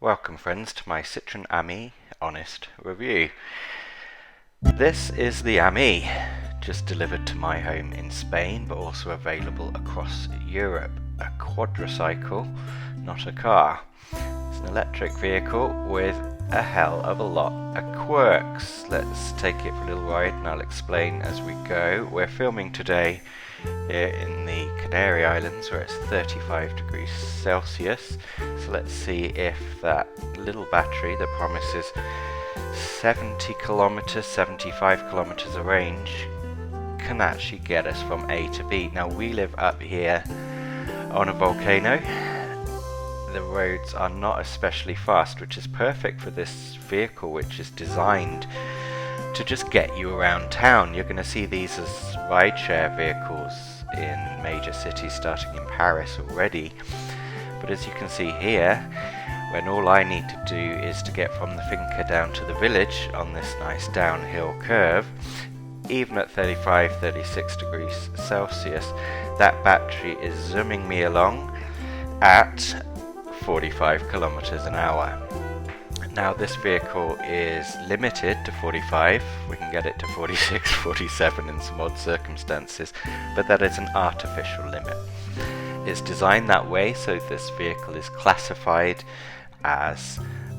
Welcome friends to my Citroen Ami honest review. This is the Ami, just delivered to my home in Spain but also available across Europe. A quadricycle, not a car. It's an electric vehicle with a hell of a lot of quirks. Let's take it for a little ride and I'll explain as we go. We're filming today here in the Canary Islands where it's 35 degrees Celsius. So let's see if that little battery that promises 70 kilometers, 75 kilometers of range can actually get us from A to B. Now we live up here on a volcano. The roads are not especially fast, which is perfect for this vehicle, which is designed to just get you around town. You're going to see these as rideshare vehicles in major cities, starting in Paris already. But as you can see here, when all I need to do is to get from the finca down to the village on this nice downhill curve, even at 35-36 degrees Celsius, that battery is zooming me along at 45 kilometers an hour. Now this vehicle is limited to 45, we can get it to 46, 47 in some odd circumstances, but that is an artificial limit. It's designed that way so this vehicle is classified as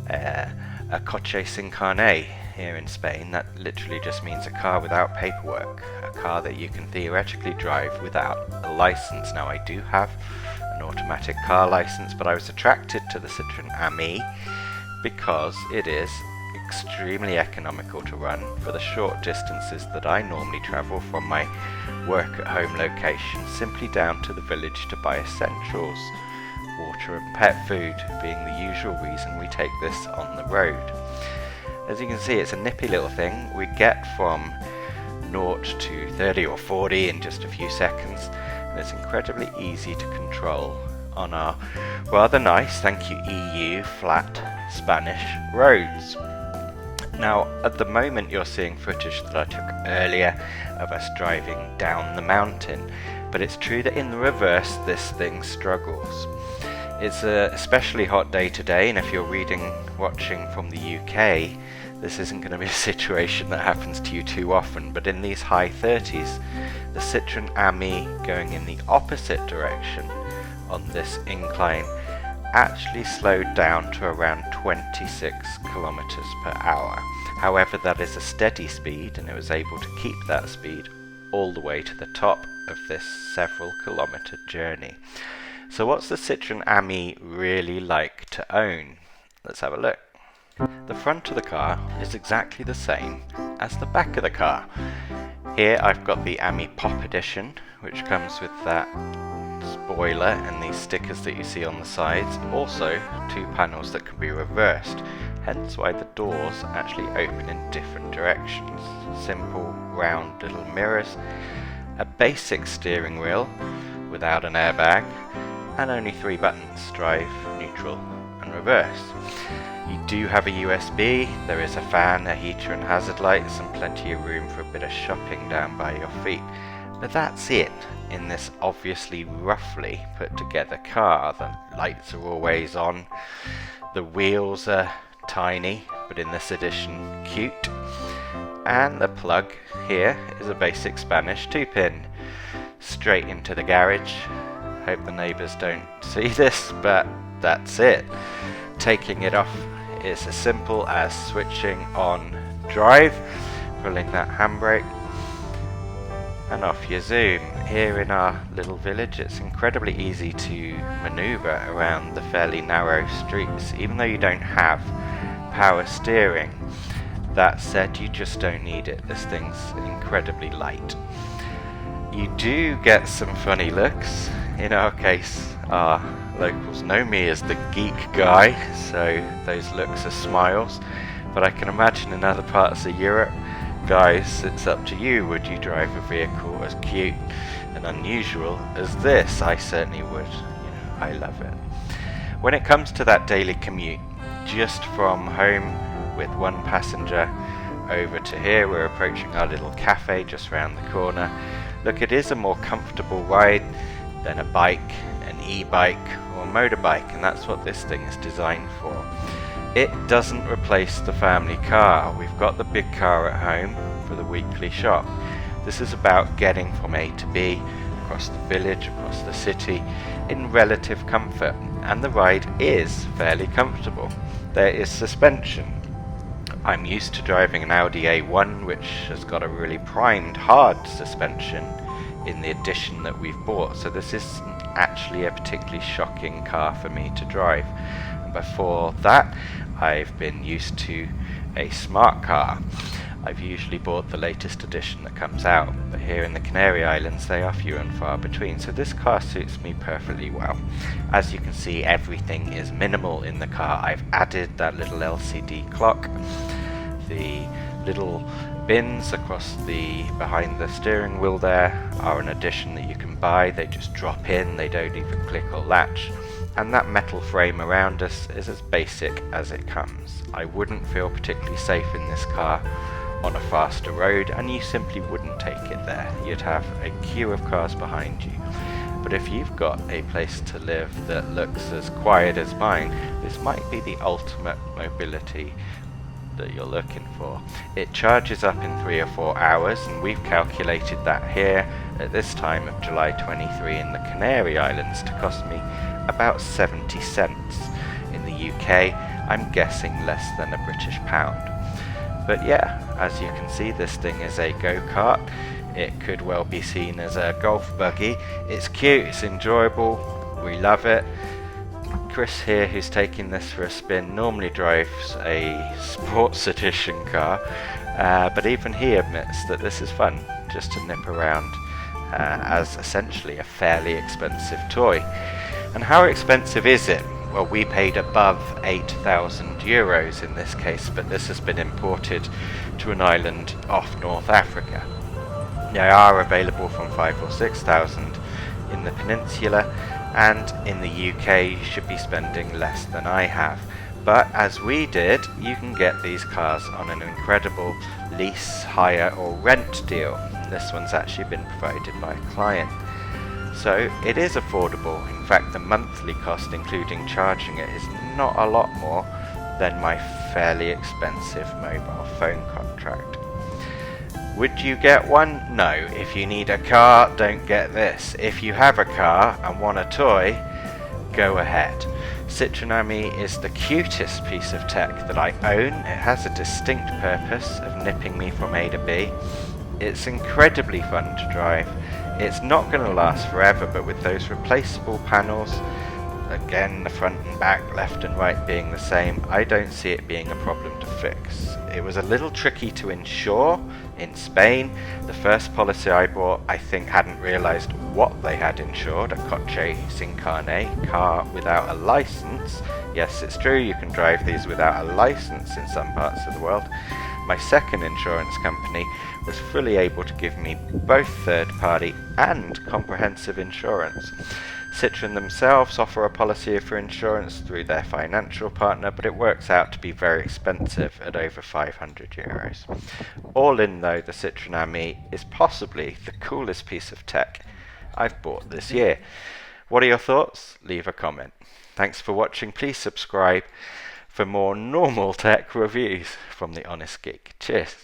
a coche sin carné here in Spain. That literally just means a car without paperwork, a car that you can theoretically drive without a license. Now I do have an automatic car license, but I was attracted to the Citroen Ami because it is extremely economical to run for the short distances that I normally travel from my work at home location simply down to the village to buy essentials, water and pet food being the usual reason we take this on the road. As you can see, it's a nippy little thing. We get from 0 to 30 or 40 in just a few seconds, and it's incredibly easy to control on our rather nice, thank you EU, flat Spanish roads. Now at the moment you're seeing footage that I took earlier of us driving down the mountain, but it's true that in the reverse this thing struggles. It's a especially hot day today, and if you're watching from the UK, this isn't going to be a situation that happens to you too often, but in these high 30s, the Citroen Ami going in the opposite direction on this incline actually slowed down to around 26 kilometers per hour. However, that is a steady speed, and it was able to keep that speed all the way to the top of this several kilometer journey. So what's the Citroen Ami really like to own? Let's have a look. The front of the car is exactly the same as the back of the car. Here I've got the Ami Pop Edition, which comes with that spoiler and these stickers that you see on the sides. Also 2 panels that can be reversed, hence why the doors actually open in different directions. Simple round little mirrors, a basic steering wheel without an airbag, and only 3 buttons: drive, neutral and reverse. You do have a USB, there is a fan, a heater and hazard lights, and plenty of room for a bit of shopping down by your feet. But that's it in this obviously roughly put together car. The lights are always on, the wheels are tiny but in this edition cute, and the plug here is a basic Spanish 2-pin straight into the garage. Hope the neighbours don't see this, but that's it. Taking it off is as simple as switching on drive, pulling that handbrake, and off you zoom. Here in our little village it's incredibly easy to manoeuvre around the fairly narrow streets, even though you don't have power steering. That said, you just don't need it. This thing's incredibly light. You do get some funny looks. In our case, our locals know me as the Geek guy, so those looks are smiles. But I can imagine in other parts of Europe, guys, it's up to you. Would you drive a vehicle as cute and unusual as this? I certainly would. I love it. When it comes to that daily commute, just from home with 1 passenger over to here, we're approaching our little cafe just round the corner. Look, it is a more comfortable ride. than a bike, an e-bike or a motorbike, and that's what this thing is designed for. It doesn't replace the family car. We've got the big car at home for the weekly shop. This is about getting from A to B, across the village, across the city, in relative comfort, and the ride is fairly comfortable. There is suspension. I'm used to driving an Audi A1, which has got a really primed hard suspension in the edition that we've bought, so this isn't actually a particularly shocking car for me to drive. And before that, I've been used to a smart car. I've usually bought the latest edition that comes out, but here in the Canary Islands they are few and far between, so this car suits me perfectly well. As you can see, everything is minimal in the car. I've added that little LCD clock, the little bins across the behind the steering wheel there are an addition that you can buy. They just drop in, they don't even click or latch, and that metal frame around us is as basic as it comes. I wouldn't feel particularly safe in this car on a faster road, and you simply wouldn't take it there. You'd have a queue of cars behind you. But if you've got a place to live that looks as quiet as mine, this might be the ultimate mobility that you're looking for. It charges up in 3 or 4 hours, and we've calculated that here at this time of July 23 in the Canary Islands to cost me about 70 cents. In the UK, I'm guessing less than a British pound. But yeah, as you can see, this thing is a go-kart. It could well be seen as a golf buggy. It's cute, it's enjoyable, we love it. Chris here, who's taking this for a spin, normally drives a sports edition car, but even he admits that this is fun, just to nip around as essentially a fairly expensive toy. And how expensive is it? Well, we paid above 8,000 euros in this case, but this has been imported to an island off North Africa. They are available from 5,000 or 6,000 in the peninsula, and in the UK you should be spending less than I have. But as we did, you can get these cars on an incredible lease, hire or rent deal. And this one's actually been provided by a client. So it is affordable. In fact, the monthly cost, including charging it, is not a lot more than my fairly expensive mobile phone contract. Would you get one? No. If you need a car, don't get this. If you have a car and want a toy, go ahead. Citroen Ami is the cutest piece of tech that I own. It has a distinct purpose of nipping me from A to B. It's incredibly fun to drive. It's not going to last forever, but with those replaceable panels, again the front and back, left and right being the same, I don't see it being a problem to fix. It was a little tricky to insure in Spain. The first policy I bought, I think, hadn't realised what they had insured, a coche sin carne, car without a licence. Yes, it's true, you can drive these without a licence in some parts of the world. My second insurance company was fully able to give me both third-party and comprehensive insurance. Citroen themselves offer a policy for insurance through their financial partner, but it works out to be very expensive at over 500 euros. All in though, the Citroen Ami is possibly the coolest piece of tech I've bought this year. What are your thoughts? Leave a comment. Thanks for watching. Please subscribe for more normal tech reviews from the Honest Geek. Cheers.